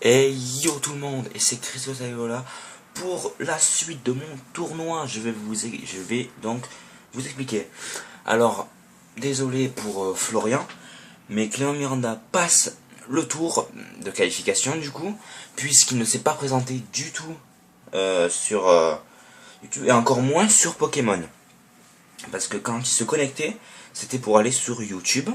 Et yo tout le monde, et c'est Christos Ayola pour la suite de mon tournoi. Je vais donc vous expliquer. Alors, désolé pour Florian, mais Clément Miranda passe le tour de qualification du coup, puisqu'il ne s'est pas présenté du tout sur YouTube et encore moins sur Pokémon. Parce que quand il se connectait, c'était pour aller sur YouTube.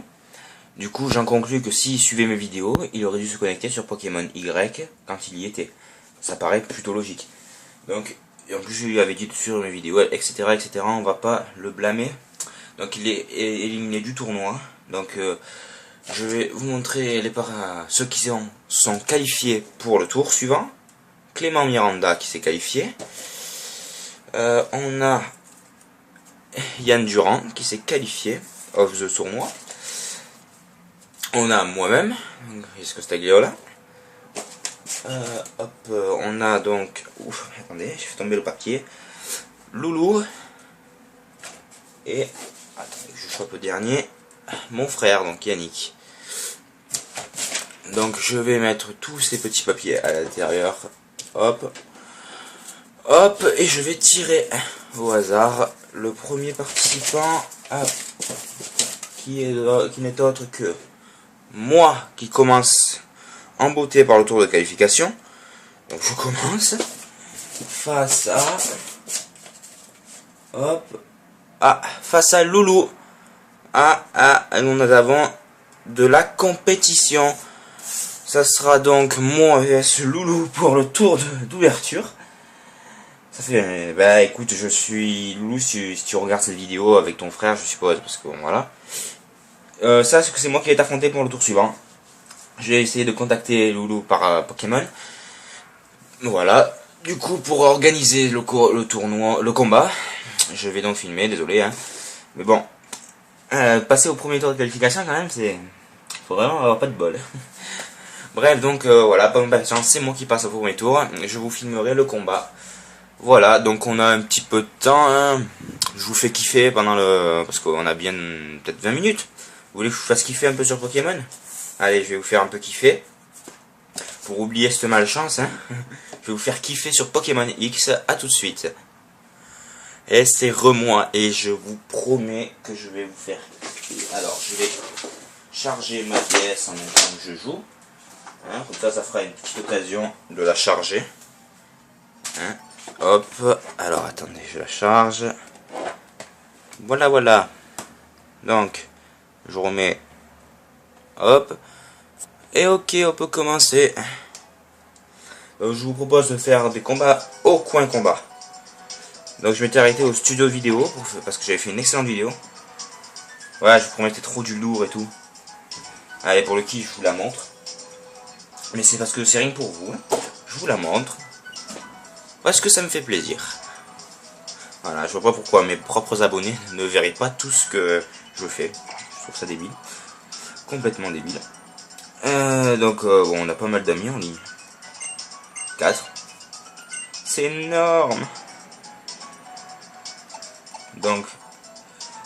Du coup, j'en conclus que s'il suivait mes vidéos, il aurait dû se connecter sur Pokémon Y quand il y était. Ça paraît plutôt logique. Donc, et en plus, je lui avais dit sur mes vidéos, etc., etc., on va pas le blâmer. Donc, il est éliminé du tournoi. Donc, je vais vous montrer ceux qui sont qualifiés pour le tour suivant. Clément Miranda qui s'est qualifié. On a Yann Durand qui s'est qualifié of the tournoi. On a moi-même, Risco Stagliola. On a donc... Ouf, attendez, j'ai fait tomber le papier. Loulou. Et... Attendez, je chope le dernier. Mon frère, donc Yannick. Donc je vais mettre tous ces petits papiers à l'intérieur. Hop. Hop, et je vais tirer au hasard le premier participant qui n'est autre que moi qui commence en beauté par le tour de qualification. Donc je commence face à face à Loulou. Nous avons de la compétition. Ça sera donc moi vs Loulou pour le tour d'ouverture. Ça fait, bah écoute, je suis Loulou si tu regardes cette vidéo avec ton frère, je suppose, parce que bon, voilà. Ça, c'est moi qui vais t'affronter pour le tour suivant. Je vais essayer de contacter Loulou par Pokémon. Voilà. Du coup, pour organiser le tournoi, le combat, je vais donc filmer, désolé, hein. Mais bon, passer au premier tour de qualification, quand même, faut vraiment avoir pas de bol. Bref, donc voilà, pas de chance, c'est moi qui passe au premier tour. Je vous filmerai le combat. Voilà, donc on a un petit peu de temps, hein. Je vous fais kiffer pendant parce qu'on a bien peut-être 20 minutes. Vous voulez que je vous fasse kiffer un peu sur Pokémon? Allez, je vais vous faire un peu kiffer. Pour oublier cette malchance, hein. Je vais vous faire kiffer sur Pokémon X. À tout de suite. Et c'est moi, et je vous promets que je vais vous faire kiffer. Alors, je vais charger ma DS en même temps que je joue. Hein, comme ça fera une petite occasion de la charger. Hein. Hop, alors attendez, je la charge. Voilà, voilà. Donc, je remets. Hop. Et ok, on peut commencer. Je vous propose de faire des combats au coin combat. Donc je m'étais arrêté au studio vidéo parce que j'avais fait une excellente vidéo. Voilà, je vous promettais trop du lourd et tout. Allez, pour le kiff, je vous la montre. Mais c'est parce que c'est rien que pour vous. Je vous la montre. Parce que ça me fait plaisir. Voilà, je vois pas pourquoi mes propres abonnés ne verraient pas tout ce que je fais. Je trouve ça débile. Complètement débile. Donc, bon, on a pas mal d'amis en ligne. 4. C'est énorme. Donc,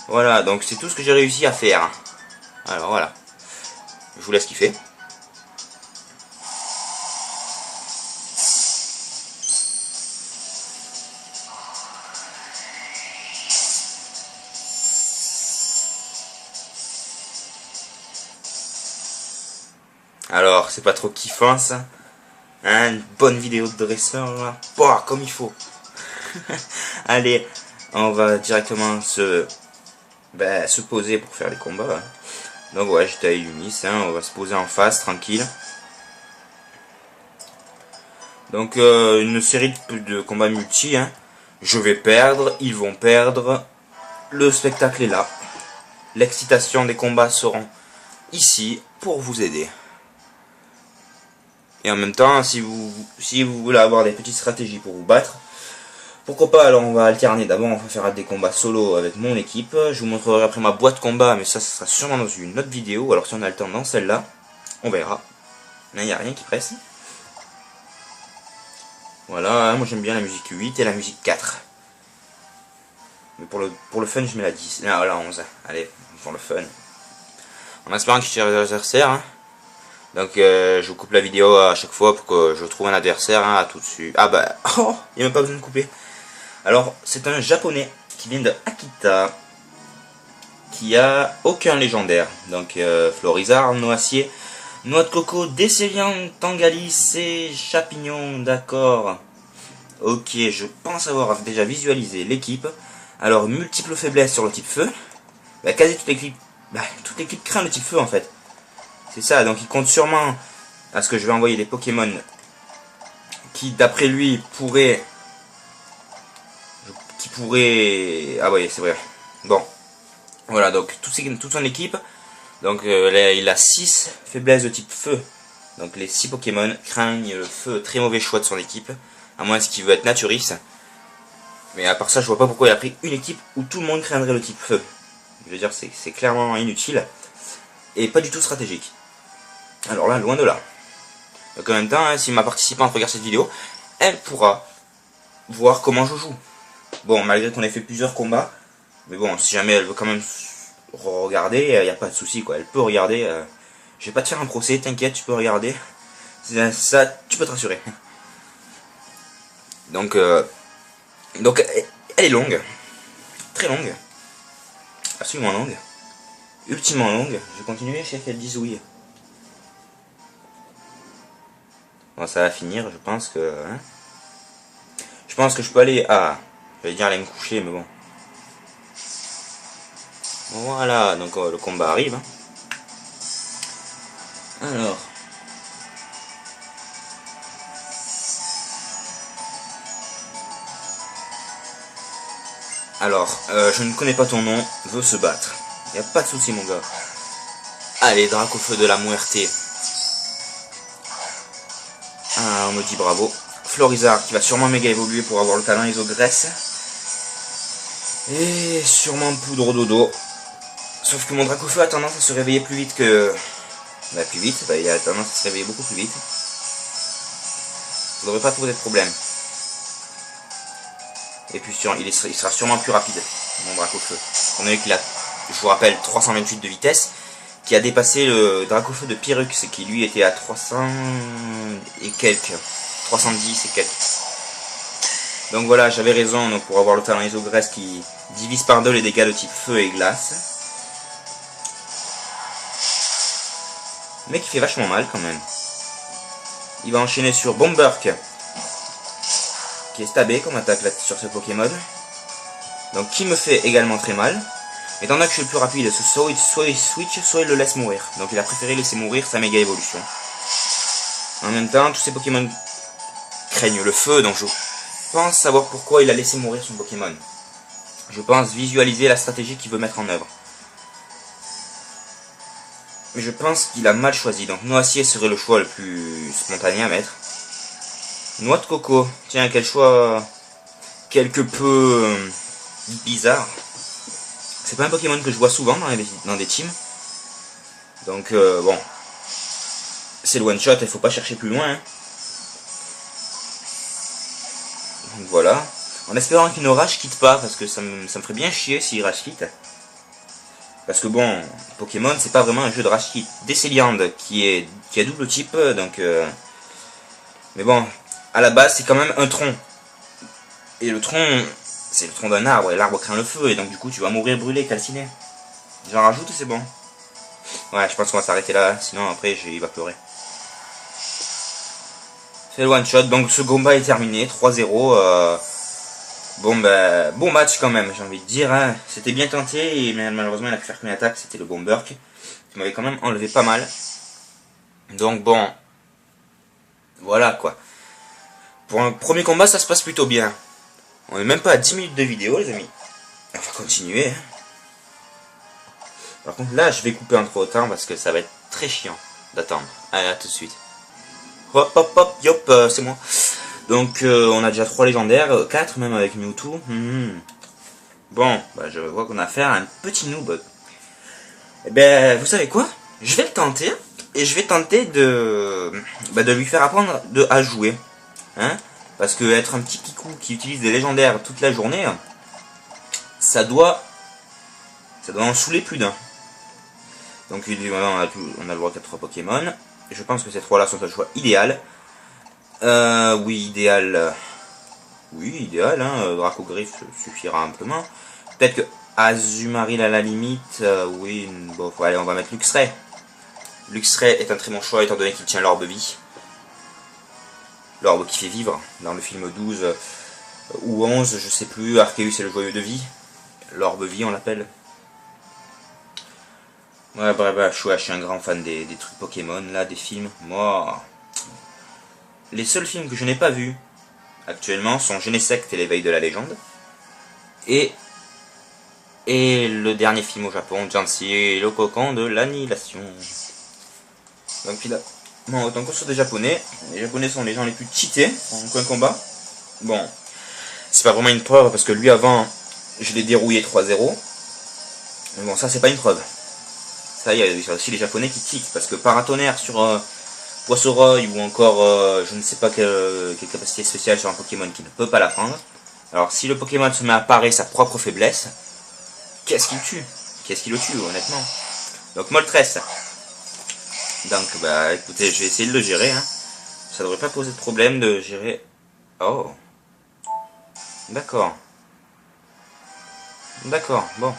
voilà, donc c'est tout ce que j'ai réussi à faire. Alors, voilà. Je vous laisse kiffer. Alors, c'est pas trop kiffant ça, hein, une bonne vidéo de dresseur là, bah, comme il faut. Allez, on va directement se poser pour faire les combats. Hein. Donc ouais, j'étais à Unis, hein, on va se poser en face, tranquille. Donc une série de combats multi, hein. Je vais perdre, ils vont perdre, le spectacle est là. L'excitation des combats seront ici pour vous aider. Et en même temps, si vous voulez avoir des petites stratégies pour vous battre, pourquoi pas, alors on va alterner. D'abord on va faire des combats solo avec mon équipe. Je vous montrerai après ma boîte combat, mais ça sera sûrement dans une autre vidéo. Alors si on a le temps dans celle-là, on verra. Là il n'y a rien qui presse. Voilà, moi j'aime bien la musique 8 et la musique 4. Mais pour le fun je mets la 10. Là, la 11. Allez, pour le fun. En espérant que je tire les adversaires. Hein. Donc je vous coupe la vidéo à chaque fois pour que je trouve un adversaire, hein, à tout de suite. Ah bah, oh, il n'y a même pas besoin de couper. Alors, c'est un japonais qui vient de Akita, qui a aucun légendaire. Donc Florizard, Noacier, Noix de coco, Décéliant, Tangalis et Chapignon, d'accord. Ok, je pense avoir déjà visualisé l'équipe. Alors, multiples faiblesses sur le type feu. Bah, quasi toute l'équipe craint le type feu en fait. C'est ça, donc il compte sûrement à ce que je vais envoyer des Pokémon qui, d'après lui, pourraient... Ah oui, c'est vrai. Bon, voilà, donc toute son équipe. Donc il a 6 faiblesses de type feu. Donc les 6 Pokémon craignent le feu, très mauvais choix de son équipe. À moins qu'il veut être naturiste. Mais à part ça, je vois pas pourquoi il a pris une équipe où tout le monde craindrait le type feu. Je veux dire, c'est clairement inutile. Et pas du tout stratégique. Alors là, loin de là. Donc en même temps, hein, si ma participante regarde cette vidéo, elle pourra voir comment je joue. Bon, malgré qu'on ait fait plusieurs combats. Mais bon, si jamais elle veut quand même regarder, il n'y a pas de souci quoi. Elle peut regarder. Je vais pas te faire un procès, t'inquiète, tu peux regarder. Ça, tu peux te rassurer. Donc elle est longue. Très longue. Absolument longue. Ultimement longue. Je vais continuer jusqu'à qu'elle dise oui. Bon, ça va finir, je pense que... Hein, je pense que je peux aller à... Je vais dire aller me coucher, mais bon. Voilà, donc le combat arrive. Hein. Alors... je ne connais pas ton nom, veux se battre. Y a pas de souci mon gars. Allez, Dracofeu de la Muerte. Ah, on me dit bravo. Florizard qui va sûrement méga évoluer pour avoir le talent Isogresse. Et sûrement Poudre Dodo. Sauf que mon Dracofeu a tendance à se réveiller plus vite que... Bah plus vite, bah, il a tendance à se réveiller beaucoup plus vite. Ça devrait pas poser de problème. Et puis il sera sûrement plus rapide, mon Dracofeu. On a vu qu'il a, je vous rappelle, 328 de vitesse, qui a dépassé le Dracofeu de Pyrrhux, qui lui était à 300 et quelques. 310 et quelques. Donc voilà, j'avais raison donc, pour avoir le talent Isogresse qui divise par 2 les dégâts de type feu et glace. Mais qui fait vachement mal quand même. Il va enchaîner sur Bomberk, qui est stabé comme attaque là, sur ce Pokémon. Donc qui me fait également très mal. Étant donné que je suis le plus rapide, soit il switch, soit il le laisse mourir. Donc il a préféré laisser mourir sa méga évolution. En même temps, tous ces Pokémon craignent le feu, donc je pense savoir pourquoi il a laissé mourir son Pokémon. Je pense visualiser la stratégie qu'il veut mettre en œuvre. Mais je pense qu'il a mal choisi, donc Noacier serait le choix le plus spontané à mettre. Noix de coco, tiens, quel choix quelque peu bizarre. C'est pas un Pokémon que je vois souvent dans des teams. Donc bon, c'est le one shot, il faut pas chercher plus loin. Hein. Donc voilà, en espérant qu'il ne rage quitte pas, parce que ça me ferait bien chier s'il rage quitte. Parce que bon, Pokémon c'est pas vraiment un jeu de rage quitte. Décéliand qui a double type, donc mais bon, à la base c'est quand même un tronc. Et le tronc, c'est le tronc d'un arbre, et l'arbre craint le feu, et donc du coup tu vas mourir brûlé, calciné. J'en rajoute ou c'est bon? Ouais, je pense qu'on va s'arrêter là, sinon après il va pleurer. C'est le one shot, donc ce combat est terminé, 3-0. Bon bah, bon match quand même, j'ai envie de dire. Hein. C'était bien tenté, mais malheureusement il a pu faire qu'une attaque, c'était le Bomberk. Qui m'avait quand même enlevé pas mal. Donc bon, voilà quoi. Pour un premier combat, ça se passe plutôt bien. On est même pas à 10 minutes de vidéo, les amis. On va continuer. Par contre, là, je vais couper entre autant parce que ça va être très chiant d'attendre. Allez, à tout de suite. Hop, hop, hop, yop, c'est moi. Donc, on a déjà 3 légendaires, 4 même avec Mewtwo. Bon, bah, je vois qu'on a affaire à un petit noob. Eh ben, vous savez quoi? Je vais le tenter. Et je vais tenter de lui faire apprendre à jouer. Hein? Parce que être un petit kikou qui utilise des légendaires toute la journée, ça doit en saouler plus d'un. Donc on a le droit à 3 Pokémon. je pense que ces trois-là sont un choix idéal. Oui, idéal. Oui, idéal, hein. Dracogriffe suffira amplement. Peut-être que Azumarill à la limite. Oui, bon, allez, on va mettre Luxray. Luxray est un très bon choix étant donné qu'il tient l'orbe vie. L'orbe qui fait vivre. Dans le film 12 ou 11, je sais plus, Arceus est le joyeux de vie. L'orbe vie, on l'appelle. Ouais, bref, je suis un grand fan des trucs Pokémon, là, des films. Moi, les seuls films que je n'ai pas vus actuellement sont Genesect et l'éveil de la légende. Et le dernier film au Japon, Jansi et le cocon de l'annihilation. Donc, autant qu'on soit des Japonais, les Japonais sont les gens les plus cheatés en coin combat. Bon, c'est pas vraiment une preuve parce que lui avant, je l'ai dérouillé 3-0. Mais bon, ça c'est pas une preuve. Ça, il y a aussi les Japonais qui cheatent parce que Paratonnerre sur Poissoroy ou encore je ne sais pas quelle capacité spéciale sur un Pokémon qui ne peut pas la prendre. Alors, si le Pokémon se met à parer sa propre faiblesse, qu'est-ce qu'il tue? Qu'est-ce qui le tue, honnêtement? Donc, Moltres. Donc, bah, écoutez, je vais essayer de le gérer. Hein. Ça devrait pas poser de problème de gérer. Oh. D'accord. D'accord, bon.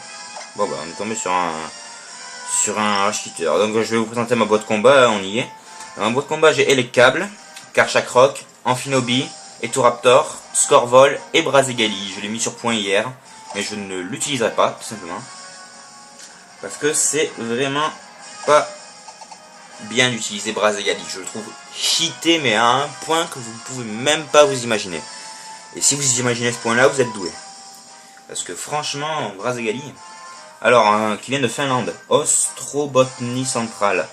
Bon, bah, on est tombé sur un H-Hitter. Donc, je vais vous présenter ma boîte combat, on y est. Dans ma boîte combat, j'ai Electabl, Karchakroc, Amphinobi, Etoraptor, Scorvol et Brazegali. Je l'ai mis sur point hier, mais je ne l'utiliserai pas, tout simplement. Parce que c'est vraiment pas bien d'utiliser Brazegali. Je le trouve cheaté, mais à un point que vous ne pouvez même pas vous imaginer. Et si vous imaginez ce point-là, vous êtes doué. Parce que franchement, Brazegali... Alors, qui vient de Finlande. Ostrobotnie centrale.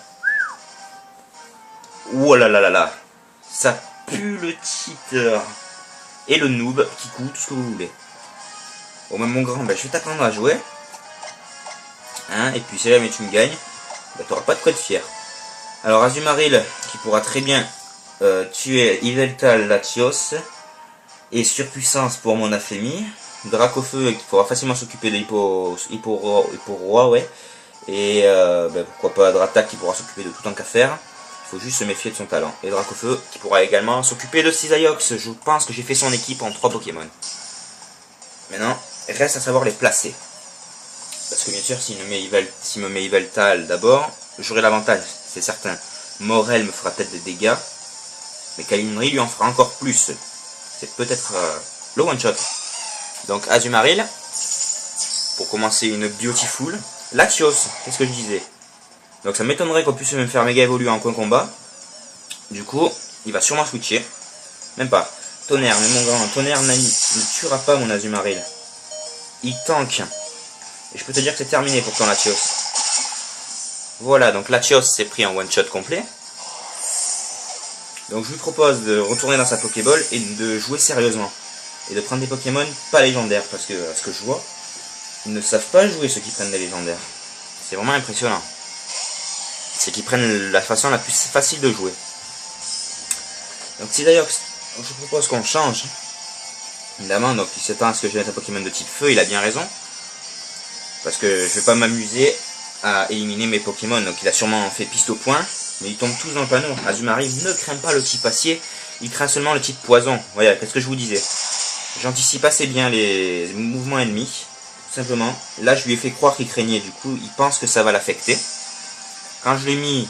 Oh là là là là. Ça pue le cheater. Et le noob qui coûte tout ce que vous voulez. Bon, même mon grand, ben, je vais t'apprendre à jouer. Hein, et puis si jamais tu me gagnes, ben, t'auras pas de quoi être fier. Alors, Azumarill, qui pourra très bien tuer Yveltal Latios. Et surpuissance pour mon Afemi. Dracofeu qui pourra facilement s'occuper de Hippo-Roi, ouais. Et ben, pourquoi pas Dratak qui pourra s'occuper de tout en qu'à faire. Il faut juste se méfier de son talent. Et Dracofeu qui pourra également s'occuper de Cisaiox. Je pense que j'ai fait son équipe en 3 Pokémon. Maintenant, reste à savoir les placer. Parce que bien sûr, s'il me met Yveltal d'abord, j'aurai l'avantage, c'est certain. Morel me fera peut-être des dégâts. Mais Kalimri lui en fera encore plus. C'est peut-être le one-shot. Donc Azumarill, pour commencer une Beautiful. Latios, qu'est-ce que je disais? Donc ça m'étonnerait qu'on puisse me faire méga évoluer en coin combat. Du coup, il va sûrement switcher. Même pas. Tonnerre, mais mon grand, Tonnerre ne tuera pas mon Azumarill. Il tank. Et je peux te dire que c'est terminé pour ton Latios. Voilà, donc Latios s'est pris en one-shot complet. Donc je lui propose de retourner dans sa Pokéball et de jouer sérieusement. Et de prendre des Pokémon pas légendaires, parce que, à ce que je vois, ils ne savent pas jouer ceux qui prennent des légendaires. C'est vraiment impressionnant. C'est qu'ils prennent la façon la plus facile de jouer. Donc si d'ailleurs, je propose qu'on change. Évidemment, donc il s'attend à ce que je mette un Pokémon de type feu, il a bien raison. Parce que je vais pas m'amuser à éliminer mes Pokémon. Donc il a sûrement fait piste au point, mais ils tombent tous dans le panneau. Azumarill ne craint pas le type acier, il craint seulement le type poison. Voilà, qu'est-ce que je vous disais. J'anticipe assez bien les mouvements ennemis, tout simplement. Là, je lui ai fait croire qu'il craignait, du coup, il pense que ça va l'affecter. Quand je l'ai mis,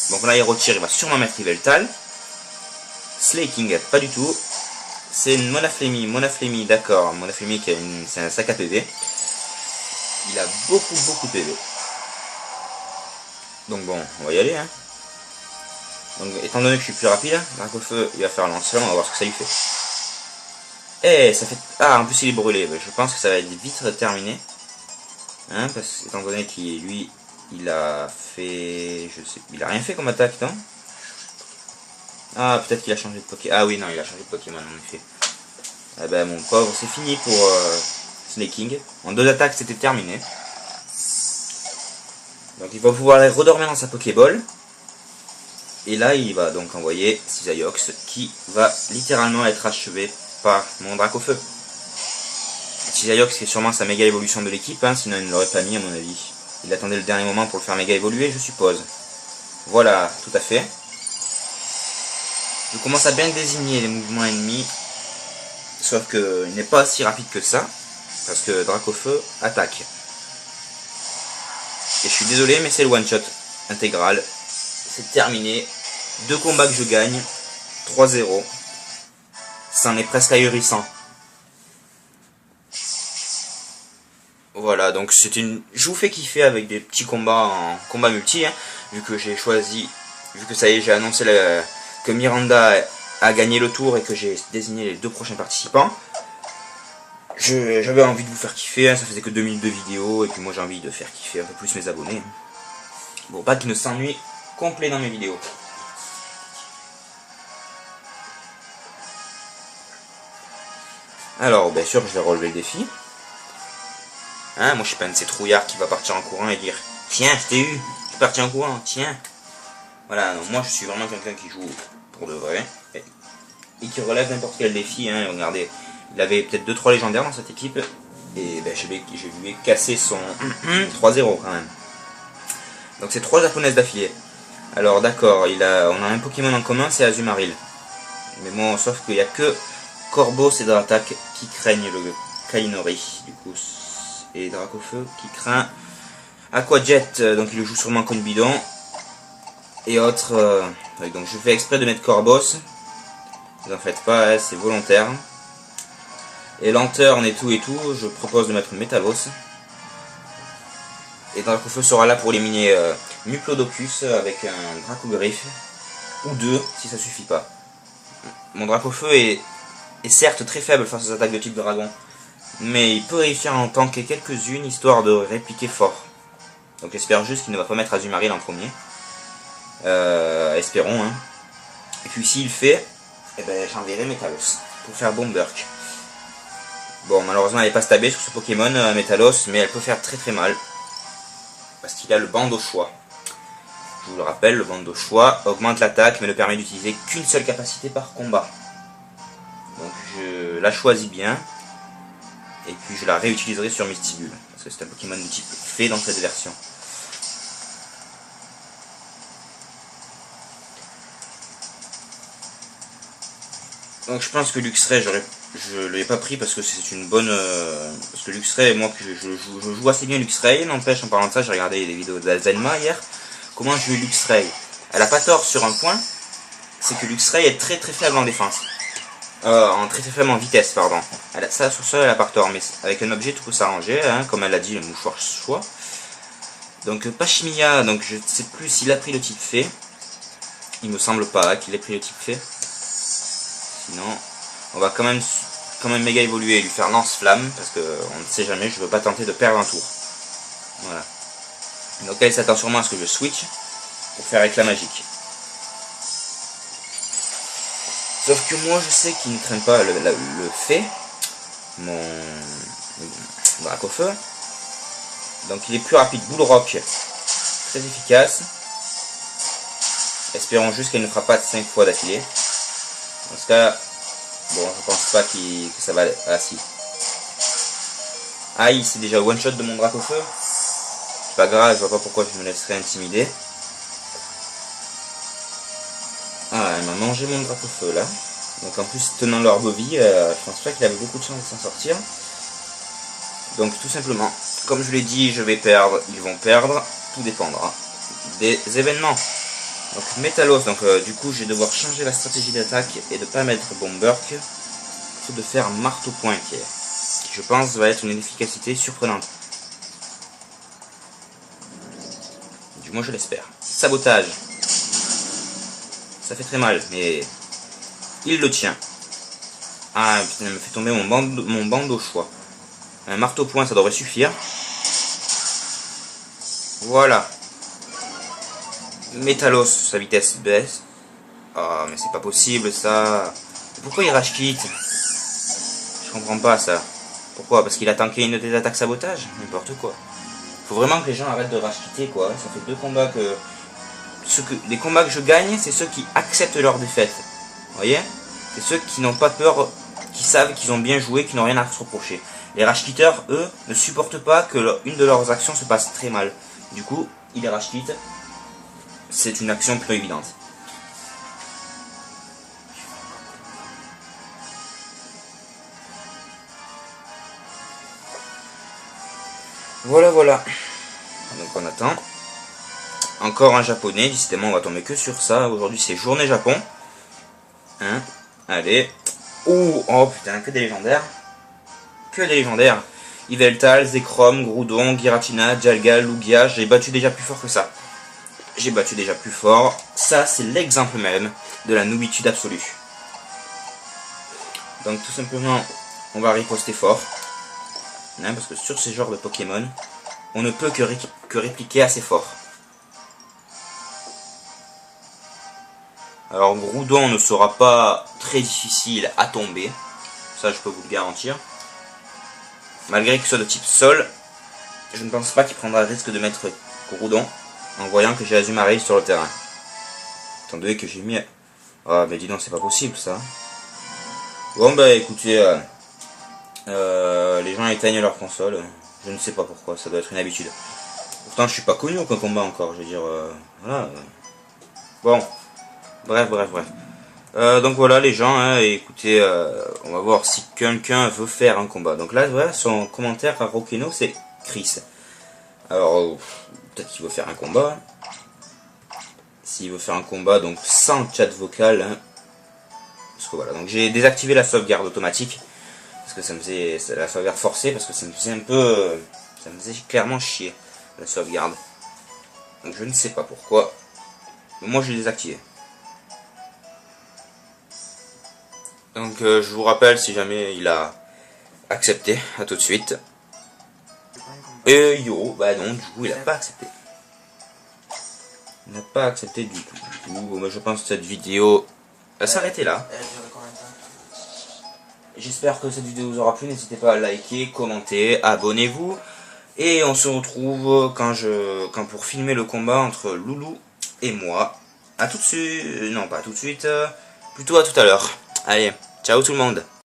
donc là, il retire, il va sûrement mettre Yveltal. Slaking, pas du tout. C'est une Monaflémie, d'accord. Monaflémie, c'est un sac à PV. Il a beaucoup de PV. Donc bon, on va y aller, hein. Donc, étant donné que je suis plus rapide, Dracofeu, il va faire lanceur, on va voir ce que ça lui fait. Eh, ça fait... Ah, en plus il est brûlé. Je pense que ça va être vite terminé. Hein, parce que, étant donné qu'il, lui, il a fait... Je sais... Il a rien fait comme attaque, non? Ah, peut-être qu'il a changé de Pokémon. Ah oui, non, il a changé de Pokémon, en effet. Eh ben, mon pauvre, c'est fini pour Slaking. En 2 attaques, c'était terminé. Donc, il va pouvoir aller redormir dans sa Pokéball. Et là, il va donc envoyer Cisaiox, qui va littéralement être achevé par mon Dracofeu. Cisaiox qui est sûrement sa méga évolution de l'équipe, hein, sinon il ne l'aurait pas mis à mon avis. Il attendait le dernier moment pour le faire méga évoluer, je suppose. Voilà, tout à fait. Je commence à bien désigner les mouvements ennemis. Sauf qu'il n'est pas si rapide que ça. Parce que Dracofeu attaque. Et je suis désolé, mais c'est le one shot intégral. C'est terminé. 2 combats que je gagne. 3-0. Ça en est presque ahurissant. Voilà, donc c'est une. Je vous fais kiffer avec des petits combats en combat multi, hein, vu que j'ai choisi, vu que ça y est, j'ai annoncé que Miranda a gagné le tour et que j'ai désigné les 2 prochains participants. J'avais envie de vous faire kiffer, hein, ça faisait que 2 minutes de vidéo, et puis moi j'ai envie de faire kiffer un peu plus mes abonnés. Bon, pas qu'ils ne s'ennuient complet dans mes vidéos. Alors, bien sûr, je vais relever le défi. Hein, moi je suis pas un de ces trouillards qui va partir en courant et dire tiens, je t'ai eu, je suis parti en courant, tiens. Voilà, non, moi je suis vraiment quelqu'un qui joue pour de vrai et qui relève n'importe quel défi. Hein. Regardez, il avait peut-être 2-3 légendaires dans cette équipe et ben, je lui ai cassé son 3-0 quand même. Donc c'est 3 japonaises d'affilée. Alors d'accord, on a un Pokémon en commun, c'est Azumarill. Mais bon, sauf qu'il n'y a que Corbeau et Dratak qui craignent le Kainori. Du coup, et Dracofeu qui craint Aquajet, donc il le joue sûrement comme bidon. Et autres, donc je fais exprès de mettre Corbos. Ne vous en faites pas, hein, c'est volontaire. Et lenteur et tout, je propose de mettre Métalos. Et Dracofeu sera là pour éliminer Muplodocus avec un Dracogriffe. Ou 2 si ça suffit pas. Mon Dracofeu est certes très faible face aux attaques de type dragon. Mais il peut réussir à en tanker quelques-unes histoire de répliquer fort. Donc j'espère juste qu'il ne va pas mettre Azumarill en premier. Espérons. Hein. Et puis s'il fait, eh ben, j'enverrai Métalos pour faire Bomberk. Bon, malheureusement elle n'est pas stabée sur ce Pokémon Métalos, mais elle peut faire très mal. Parce qu'il a le bande au choix. Je vous le rappelle, le bande au choix augmente l'attaque mais ne permet d'utiliser qu'une seule capacité par combat. Donc je la choisis bien. Et puis je la réutiliserai sur Mystibule, parce que c'est un Pokémon de type fée dans cette version. Donc je pense que Luxray, je ne l'ai pas pris parce que c'est une bonne... parce que Luxray, moi je joue assez bien Luxray, n'empêche en parlant de ça, j'ai regardé des vidéos d'Alzenma hier. Comment jouer Luxray? Elle a pas tort sur un point, c'est que Luxray est très faible en défense. En très faible en vitesse, pardon. Ça sur ça elle a pas tort, mais avec un objet tout peut s'arranger, hein, comme elle l'a dit, le mouchoir choix. Donc Pachimia, donc je ne sais plus s'il a pris le type fée. Il me semble pas qu'il ait pris le type fée. Sinon, on va quand même méga évoluer et lui faire lance-flamme, parce que on ne sait jamais, je veux pas tenter de perdre un tour. Voilà. Donc elle s'attend sûrement à ce que je switch pour faire éclat magique. Sauf que moi je sais qu'il ne craint pas le fait, mon Dracofeu. Donc il est plus rapide, Bull Rock, très efficace. Espérons juste qu'elle ne fera pas 5 fois d'affilée. Dans ce cas, bon je pense pas que ça va... Ah si. Aïe, c'est déjà one shot de mon Dracofeu. C'est pas grave, je vois pas pourquoi je me laisserais intimider. Ah, elle m'a mangé mon Dracofeu là. Donc en plus, tenant leur bovie, je pense pas qu'il avait beaucoup de chance de s'en sortir. Donc tout simplement, comme je l'ai dit, je vais perdre, ils vont perdre, tout dépendra des événements. Donc Métalos, donc du coup je vais devoir changer la stratégie d'attaque et de pas mettre Bomberk, plutôt de faire Marteau-Point qui je pense va être une efficacité surprenante. Du moins je l'espère. Sabotage. Ça fait très mal, mais il le tient. Ah putain, il me fait tomber mon bande au choix. Un marteau-point, ça devrait suffire. Voilà. Métalos, sa vitesse baisse. Ah, mais c'est pas possible ça. Pourquoi il rage quitte? Je comprends pas ça. Pourquoi? Parce qu'il a tanké une des attaques sabotage? N'importe quoi. Faut vraiment que les gens arrêtent de rage quitter quoi. Ça fait 2 combats que... Les combats que je gagne, c'est ceux qui acceptent leur défaite. Vous voyez? C'est ceux qui n'ont pas peur, qui savent qu'ils ont bien joué, qui n'ont rien à se reprocher. Les rage-quitters, eux, ne supportent pas que une de leurs actions se passe très mal. Du coup, ils les rage-quittent. C'est une action plutôt évidente. Voilà, voilà. Donc on attend. Encore un japonais, décidément on va tomber que sur ça. Aujourd'hui c'est journée Japon. Hein, allez. Oh putain, que des légendaires. Que des légendaires. Yveltal, Zekrom, Groudon, Giratina, Jalgal, Lugia. J'ai battu déjà plus fort que ça. J'ai battu déjà plus fort. Ça c'est l'exemple même de la noobitude absolue. Donc tout simplement on va riposter fort. Hein, parce que sur ce genre de Pokémon, on ne peut que répliquer assez fort. Alors Groudon ne sera pas très difficile à tomber, ça je peux vous le garantir. Malgré qu'il soit de type sol, je ne pense pas qu'il prendra le risque de mettre Groudon en voyant que j'ai Azumarill sur le terrain. Étant donné que j'ai mis... Ah mais dis donc, c'est pas possible ça. Bon bah écoutez, les gens éteignent leur console, je ne sais pas pourquoi, ça doit être une habitude. Pourtant je suis pas connu aucun combat encore, je veux dire, voilà. Bon. Bref. Donc voilà les gens, hein, écoutez, on va voir si quelqu'un veut faire un combat. Donc là, voilà, son commentaire à Rokeno, c'est Chris. Alors, peut-être qu'il veut faire un combat. S'il veut faire un combat, donc sans chat vocal. Hein, parce que voilà, donc j'ai désactivé la sauvegarde automatique. Parce que ça me faisait, la sauvegarde forcée, parce que ça me faisait un peu... ça me faisait clairement chier, la sauvegarde. Donc je ne sais pas pourquoi. Mais moi je l'ai désactivé. Donc je vous rappelle si jamais il a accepté, à tout de suite. Et yo, bah non, du coup il a pas accepté. Il n'a pas accepté du tout. Bon, je pense que cette vidéo va s'arrêter là. J'espère que cette vidéo vous aura plu, n'hésitez pas à liker, commenter, abonnez-vous. Et on se retrouve quand pour filmer le combat entre Loulou et moi. À tout de suite, non pas tout de suite, plutôt à tout à l'heure. Allez, ciao tout le monde.